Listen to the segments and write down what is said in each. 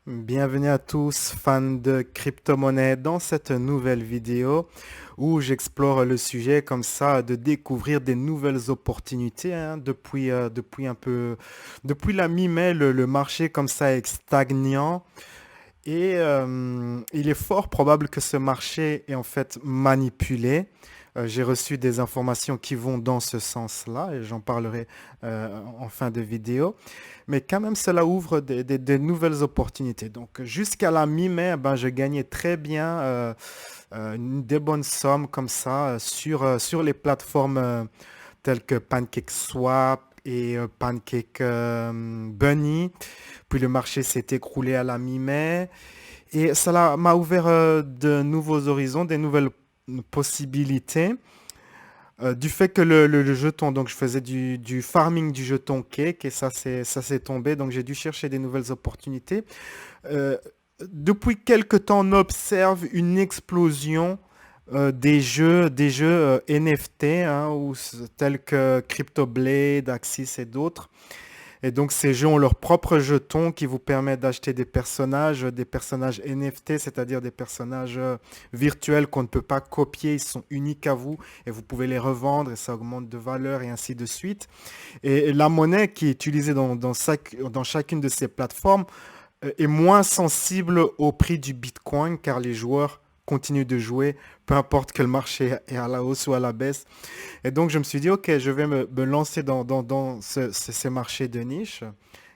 Bienvenue à tous fans de crypto-monnaie dans cette nouvelle vidéo où j'explore le sujet comme ça de découvrir des nouvelles opportunités depuis la mi-mai le marché comme ça est stagnant et il est fort probable que ce marché est en fait manipulé. J'ai reçu des informations qui vont dans ce sens-là et j'en parlerai en fin de vidéo. Mais quand même, cela ouvre des nouvelles opportunités. Donc, jusqu'à la mi-mai, ben, je gagnais très bien des bonnes sommes comme ça sur les plateformes telles que PancakeSwap et Pancake Bunny. Puis le marché s'est écroulé à la mi-mai. Et cela m'a ouvert de nouveaux horizons, des nouvelles possibilités. Du fait que le jeton, donc je faisais du farming du jeton cake et ça s'est tombé, donc j'ai dû chercher des nouvelles opportunités. Euh, Depuis quelque temps, on observe une explosion des jeux NFT, hein, tels que CryptoBlade, Axis et d'autres. Et donc ces jeux ont leurs propres jetons qui vous permettent d'acheter des personnages NFT, c'est-à-dire des personnages virtuels qu'on ne peut pas copier, ils sont uniques à vous et vous pouvez les revendre et ça augmente de valeur et ainsi de suite. Et la monnaie qui est utilisée dans chacune de ces plateformes est moins sensible au prix du Bitcoin car les joueurs continuent de jouer, peu importe que le marché est à la hausse ou à la baisse. Et donc, je me suis dit, OK, je vais me lancer dans ces marchés de niche.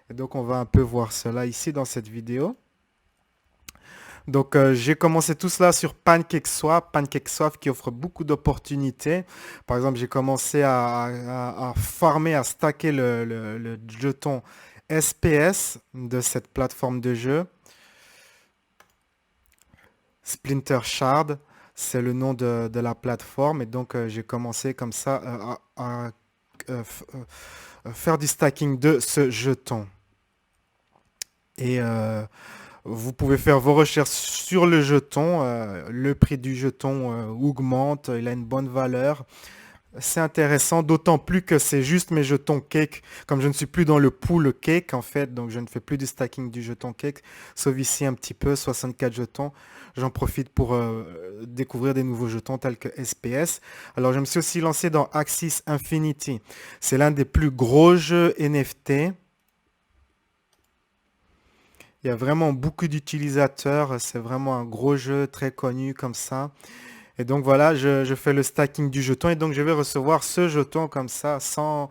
Et donc, on va un peu voir cela ici dans cette vidéo. Donc, j'ai commencé tout cela sur PancakeSwap. PancakeSwap qui offre beaucoup d'opportunités. Par exemple, j'ai commencé à farmer, à stacker le jeton SPS de cette plateforme de jeu. Splinter Shard, c'est le nom de la plateforme. Et donc, j'ai commencé comme ça faire du stacking de ce jeton. Et vous pouvez faire vos recherches sur le jeton. Le prix du jeton augmente, il a une bonne valeur. C'est intéressant, d'autant plus que c'est juste mes jetons cake. Comme je ne suis plus dans le pool cake, en fait, donc je ne fais plus du stacking du jeton cake, sauf ici un petit peu, 64 jetons. J'en profite pour découvrir des nouveaux jetons tels que SPS. Alors, je me suis aussi lancé dans Axis Infinity. C'est l'un des plus gros jeux NFT. Il y a vraiment beaucoup d'utilisateurs. C'est vraiment un gros jeu très connu comme ça. Et donc voilà, je fais le stacking du jeton et donc je vais recevoir ce jeton comme ça sans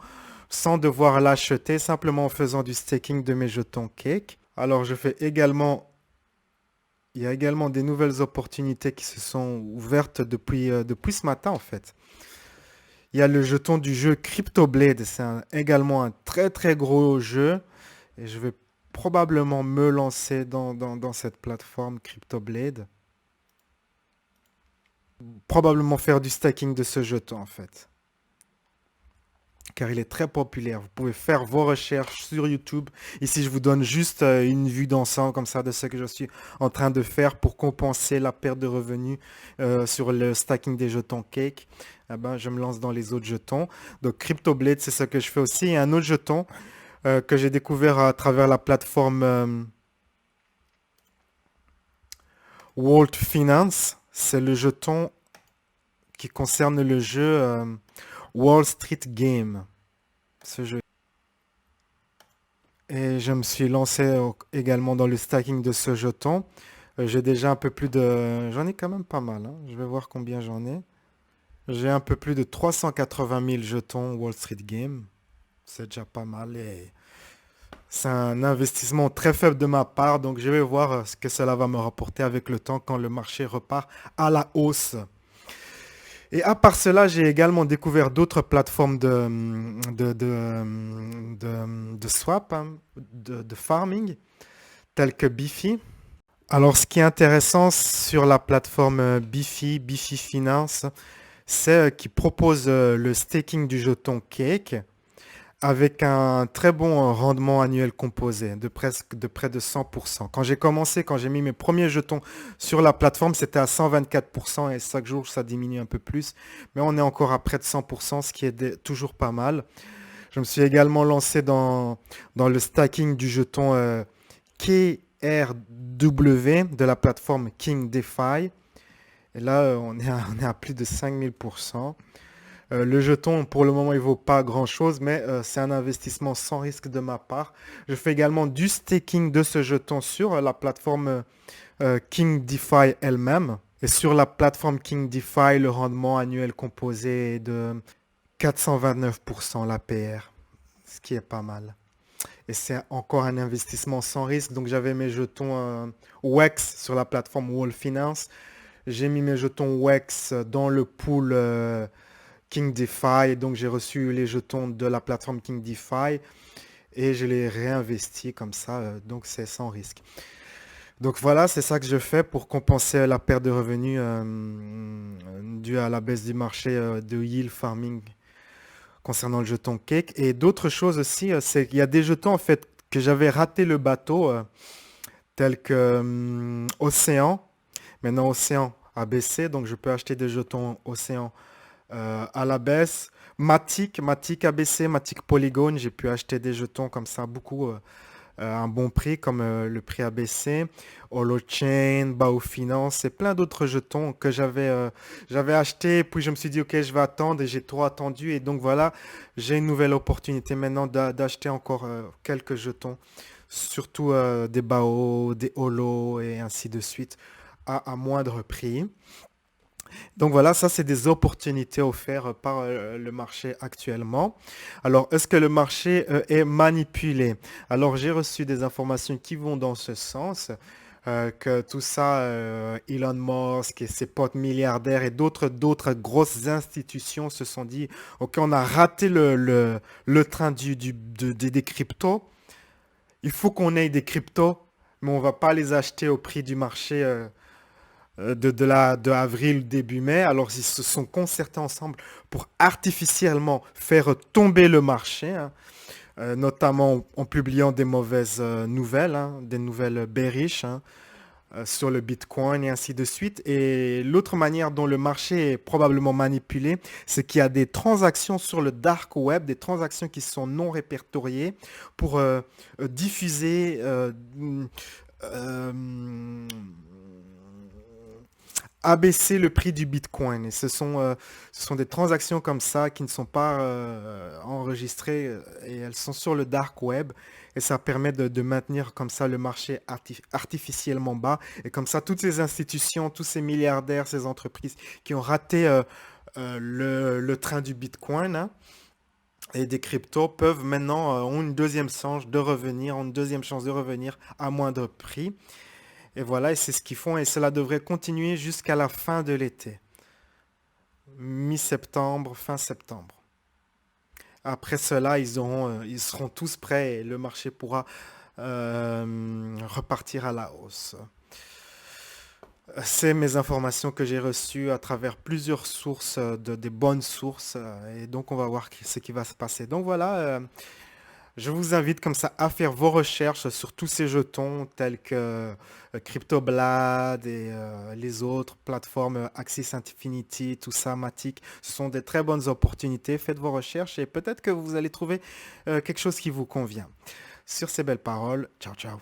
devoir l'acheter, simplement en faisant du staking de mes jetons cake. Alors je fais également, il y a également des nouvelles opportunités qui se sont ouvertes depuis ce matin en fait. Il y a le jeton du jeu CryptoBlade, c'est également un très très gros jeu et je vais probablement me lancer dans cette plateforme CryptoBlade. Probablement faire du stacking de ce jeton en fait. Car il est très populaire. Vous pouvez faire vos recherches sur YouTube. Ici, je vous donne juste une vue d'ensemble comme ça de ce que je suis en train de faire pour compenser la perte de revenus sur le stacking des jetons cake. Eh ben, je me lance dans les autres jetons. Donc, CryptoBlade, c'est ce que je fais aussi. Et un autre jeton que j'ai découvert à travers la plateforme World Finance, c'est le jeton qui concerne le jeu Wall Street Game. Ce jeu. Et je me suis lancé également dans le stacking de ce jeton. J'ai déjà un peu plus de... J'en ai quand même pas mal, hein. Je vais voir combien j'en ai. J'ai un peu plus de 380 000 jetons Wall Street Game. C'est déjà pas mal et c'est un investissement très faible de ma part. Donc je vais voir ce que cela va me rapporter avec le temps quand le marché repart à la hausse. Et à part cela, j'ai également découvert d'autres plateformes de swap, hein, de farming, telles que Bifi. Alors, ce qui est intéressant sur la plateforme Bifi, Bifi Finance, c'est qu'il propose le staking du jeton Cake avec un très bon rendement annuel composé de près de 100%. Quand j'ai commencé, quand j'ai mis mes premiers jetons sur la plateforme, c'était à 124% et chaque jour, ça diminue un peu plus. Mais on est encore à près de 100%, ce qui est toujours pas mal. Je me suis également lancé dans le stacking du jeton KRW de la plateforme King DeFi. Et là, on est à plus de 5000%. Le jeton, pour le moment, il vaut pas grand-chose, mais c'est un investissement sans risque de ma part. Je fais également du staking de ce jeton sur la plateforme King DeFi elle-même. Et sur la plateforme King DeFi, le rendement annuel composé est de 429% l'APR, ce qui est pas mal. Et c'est encore un investissement sans risque. Donc j'avais mes jetons WEX sur la plateforme Wall Finance. J'ai mis mes jetons WEX dans le pool King DeFi. Et donc j'ai reçu les jetons de la plateforme King DeFi et je les réinvestis comme ça. Donc c'est sans risque. Donc voilà, c'est ça que je fais pour compenser la perte de revenus due à la baisse du marché de yield farming concernant le jeton Cake. Et d'autres choses aussi, c'est qu'il y a des jetons en fait que j'avais raté le bateau, tels que Océan. Maintenant, Océan a baissé, donc je peux acheter des jetons Océan à la baisse. Matic a baissé, Matic Polygon, j'ai pu acheter des jetons comme ça, beaucoup à un bon prix, comme le prix a baissé. Holochain, Bao Finance et plein d'autres jetons que j'avais acheté. Puis je me suis dit, ok, je vais attendre et j'ai trop attendu. Et donc voilà, j'ai une nouvelle opportunité maintenant d'acheter encore quelques jetons, surtout des Bao, des Holo et ainsi de suite, à moindre prix. Donc voilà, ça c'est des opportunités offertes par le marché actuellement. Alors, est-ce que le marché est manipulé? Alors, j'ai reçu des informations qui vont dans ce sens, que tout ça, Elon Musk et ses potes milliardaires et d'autres grosses institutions se sont dit, OK, on a raté le train des cryptos. Il faut qu'on ait des cryptos, mais on va pas les acheter au prix du marché. De avril, début mai. Alors, ils se sont concertés ensemble pour artificiellement faire tomber le marché, hein, notamment en publiant des mauvaises nouvelles, hein, des nouvelles bearish, hein, sur le Bitcoin et ainsi de suite. Et l'autre manière dont le marché est probablement manipulé, c'est qu'il y a des transactions sur le dark web, des transactions qui sont non répertoriées pour diffuser euh, abaisser le prix du Bitcoin. Et ce sont des transactions comme ça qui ne sont pas enregistrées et elles sont sur le dark web. Et ça permet de maintenir comme ça le marché artificiellement bas. Et comme ça, toutes ces institutions, tous ces milliardaires, ces entreprises qui ont raté le train du Bitcoin, hein, et des cryptos peuvent maintenant, ont une deuxième chance de revenir, ont une deuxième chance de revenir à moindre prix. Et voilà, et c'est ce qu'ils font et cela devrait continuer jusqu'à la fin de l'été, mi-septembre, fin septembre. Après cela, ils seront tous prêts et le marché pourra repartir à la hausse. C'est mes informations que j'ai reçues à travers plusieurs sources, des bonnes sources, et donc on va voir ce qui va se passer. Donc voilà, je vous invite comme ça à faire vos recherches sur tous ces jetons tels que CryptoBlad et les autres plateformes Axis Infinity, tout ça, Matic. Ce sont des très bonnes opportunités. Faites vos recherches et peut-être que vous allez trouver quelque chose qui vous convient. Sur ces belles paroles, ciao ciao.